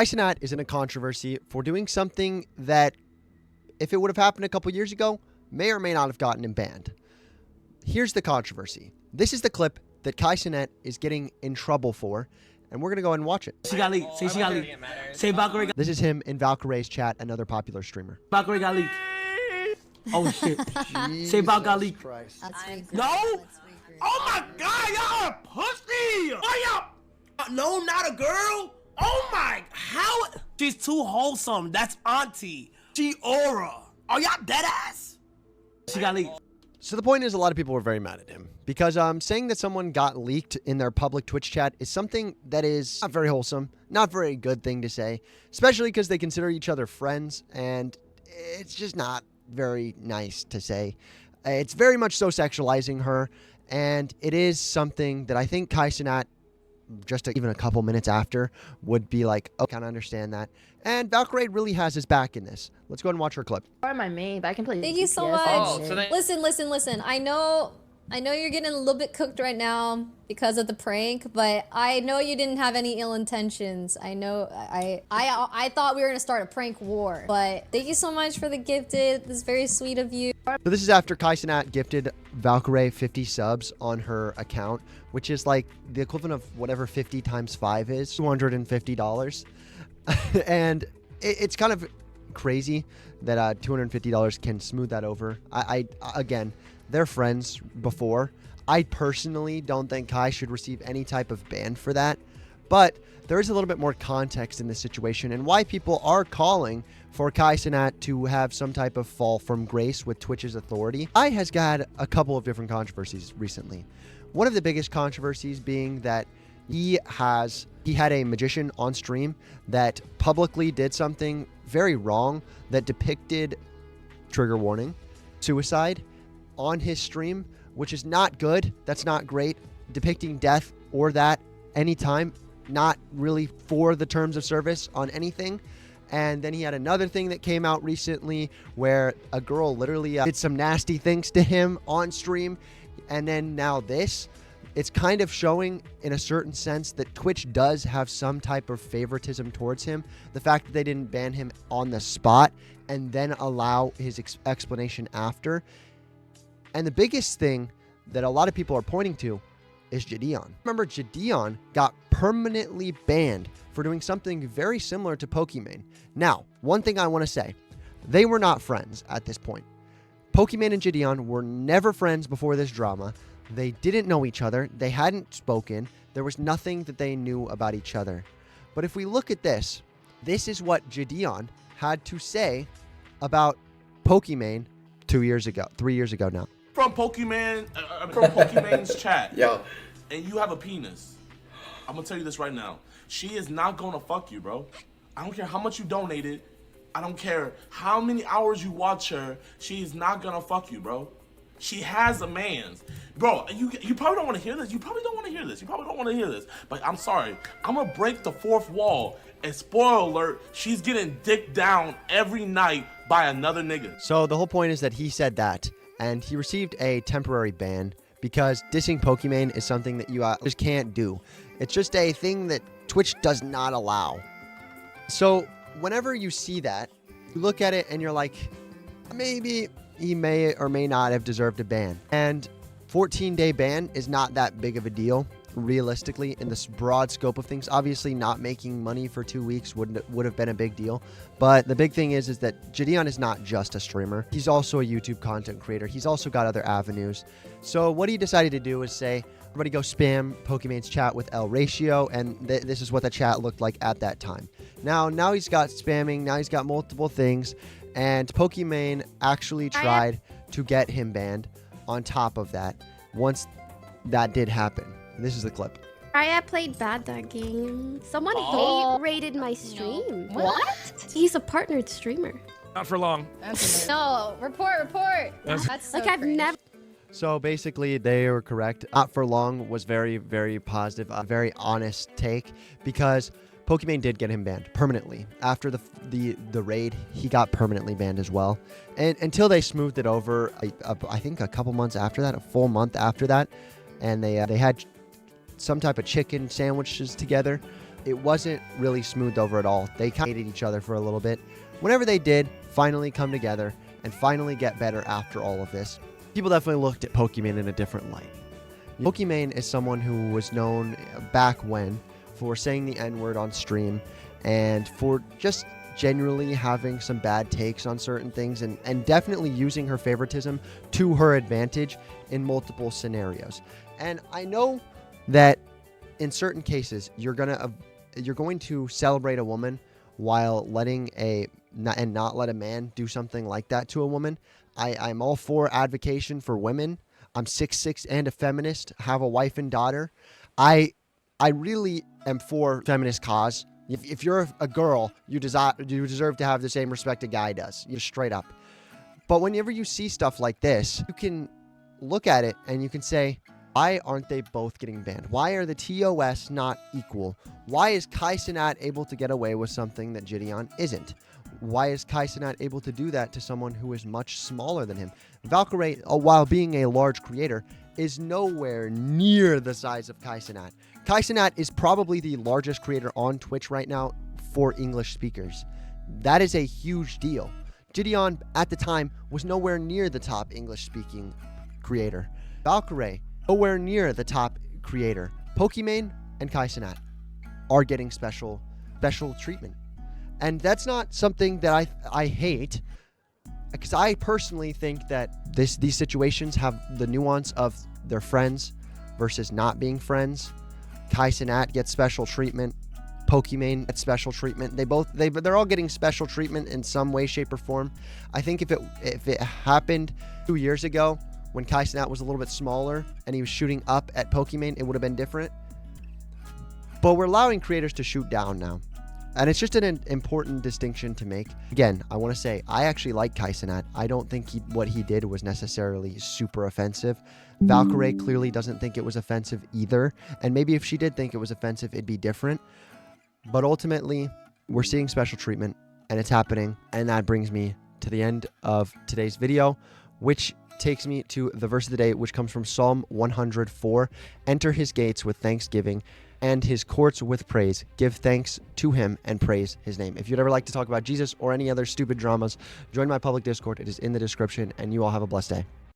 Cenat is in a controversy for doing something that, if it would have happened a couple years ago, may or may not have gotten him banned. Here's the controversy. This is the clip that Cenat is getting in trouble for, and we're going to go ahead and watch it. She got leaked. Say she got leaked. Say Valkyrie got This is him in Valkyrie's chat, another popular streamer. Valkyrie got leaked. Oh shit. Say Val got leaked. No? Oh my god, y'all are pussy! Why y'all? No, not a girl? Oh my, how? She's too wholesome. That's auntie. She aura. Are y'all dead ass? She got leaked. So the point is, a lot of people were very mad at him because saying that someone got leaked in their public Twitch chat is something that is not very wholesome, not very good thing to say, especially because they consider each other friends, and it's just not very nice to say. It's very much so sexualizing her, and it is something that I think Cenat, just even a couple minutes after, would be like, oh, I kind of understand that. And Valkyrie really has his back in this. Let's go ahead and watch her clip. Are my main, but I can play. Thank you so much. Oh, so listen. I know you're getting a little bit cooked right now because of the prank, but I know you didn't have any ill intentions. I know I thought we were gonna start a prank war, but thank you so much for the gifted. This is very sweet of you. So this is after Cenat gifted Valkyrie 50 subs on her account, which is like the equivalent of whatever 50 times 5 is, $250. And it's kind of crazy that $250 can smooth that over. Again, they're friends before. I personally don't think Kai should receive any type of ban for that, but there is a little bit more context in this situation and why people are calling for Cenat to have some type of fall from grace with Twitch's authority. Kai has had a couple of different controversies recently. One of the biggest controversies being that he had a magician on stream that publicly did something very wrong that depicted, trigger warning, suicide on his stream, which is not good. That's not great. Depicting death or that anytime, not really for the terms of service on anything. And then he had another thing that came out recently where a girl literally did some nasty things to him on stream. And then now this. It's kind of showing in a certain sense that Twitch does have some type of favoritism towards him. The fact that they didn't ban him on the spot and then allow his explanation after. And the biggest thing that a lot of people are pointing to is Jadion. Remember, Jadion got permanently banned for doing something very similar to Pokimane. Now, one thing I want to say, they were not friends at this point. Pokimane and Jadion were never friends before this drama. They didn't know each other. They hadn't spoken. There was nothing that they knew about each other. But if we look at this, this is what Jadion had to say about Pokimane 3 years ago now. From Pokimane's chat. Yo. And you have a penis. I'm gonna tell you this right now. She is not gonna fuck you, bro. I don't care how much you donated. I don't care how many hours you watch her. She is not gonna fuck you, bro. She has a man's. Bro, you probably don't want to hear this. You probably don't want to hear this. But I'm sorry. I'm going to break the fourth wall. And spoiler alert, she's getting dicked down every night by another nigga. So the whole point is that he said that. And he received a temporary ban because dissing Pokimane is something that you just can't do. It's just a thing that Twitch does not allow. So whenever you see that, you look at it and you're like, maybe he may or may not have deserved a ban. And 14-day ban is not that big of a deal, realistically, in this broad scope of things. Obviously, not making money for 2 weeks would have been a big deal. But the big thing is that Jadion is not just a streamer. He's also a YouTube content creator. He's also got other avenues. So what he decided to do is say, everybody go spam Pokimane's chat with L ratio, and this is what the chat looked like at that time. Now he's got spamming. Now he's got multiple things. And Pokimane actually tried to get him banned on top of that once that did happen. This is the clip. I played bad that game. Someone hate rated my stream. No. What? He's a partnered streamer. Not for long. No, report. That's so Like I've cringe. never. So basically, they were correct. Not for long was very, very positive, a very honest take, because Pokimane did get him banned permanently. After the raid, he got permanently banned as well. And until they smoothed it over, I think a couple months after that, a full month after that, and they had some type of chicken sandwiches together. it wasn't really smoothed over at all. They kind of hated each other for a little bit. Whenever they did finally come together and finally get better after all of this, people definitely looked at Pokimane in a different light. Pokimane is someone who was known back when for saying the N-word on stream and for just generally having some bad takes on certain things and definitely using her favoritism to her advantage in multiple scenarios. And I know that in certain cases you're going to celebrate a woman while not let a man do something like that to a woman. I'm all for advocacy for women. I'm 6'6" and a feminist, have a wife and daughter. I really am for feminist cause. If you're a girl, you deserve to have the same respect a guy does. You're straight up. But whenever you see stuff like this, you can look at it and you can say, why aren't they both getting banned? Why are the TOS not equal? Why is Cenat able to get away with something that Gideon isn't? Why is Cenat able to do that to someone who is much smaller than him? Valkyrae, while being a large creator, is nowhere near the size of Cenat. Cenat is probably the largest creator on Twitch right now for English speakers. That is a huge deal. Gideon, at the time, was nowhere near the top English-speaking creator. Valkyrae, nowhere near the top creator. Pokimane and Cenat are getting special treatment. And that's not something that I hate, because I personally think that these situations have the nuance of they're friends versus not being friends. Cenat gets special treatment. Pokimane gets special treatment. They're all getting special treatment in some way, shape, or form. I think if it happened 2 years ago when Cenat was a little bit smaller and he was shooting up at Pokimane, it would have been different. But we're allowing creators to shoot down now. And it's just an important distinction to make. Again, I want to say, I actually like Cenat. I don't think what he did was necessarily super offensive. Valkyrae clearly doesn't think it was offensive either. And maybe if she did think it was offensive, it'd be different. But ultimately, we're seeing special treatment, and it's happening. And that brings me to the end of today's video, which takes me to the verse of the day, which comes from Psalm 104. Enter his gates with thanksgiving and his courts with praise. Give thanks to him and praise his name. If you'd ever like to talk about Jesus or any other stupid dramas, join my public Discord. It is in the description, and you all have a blessed day.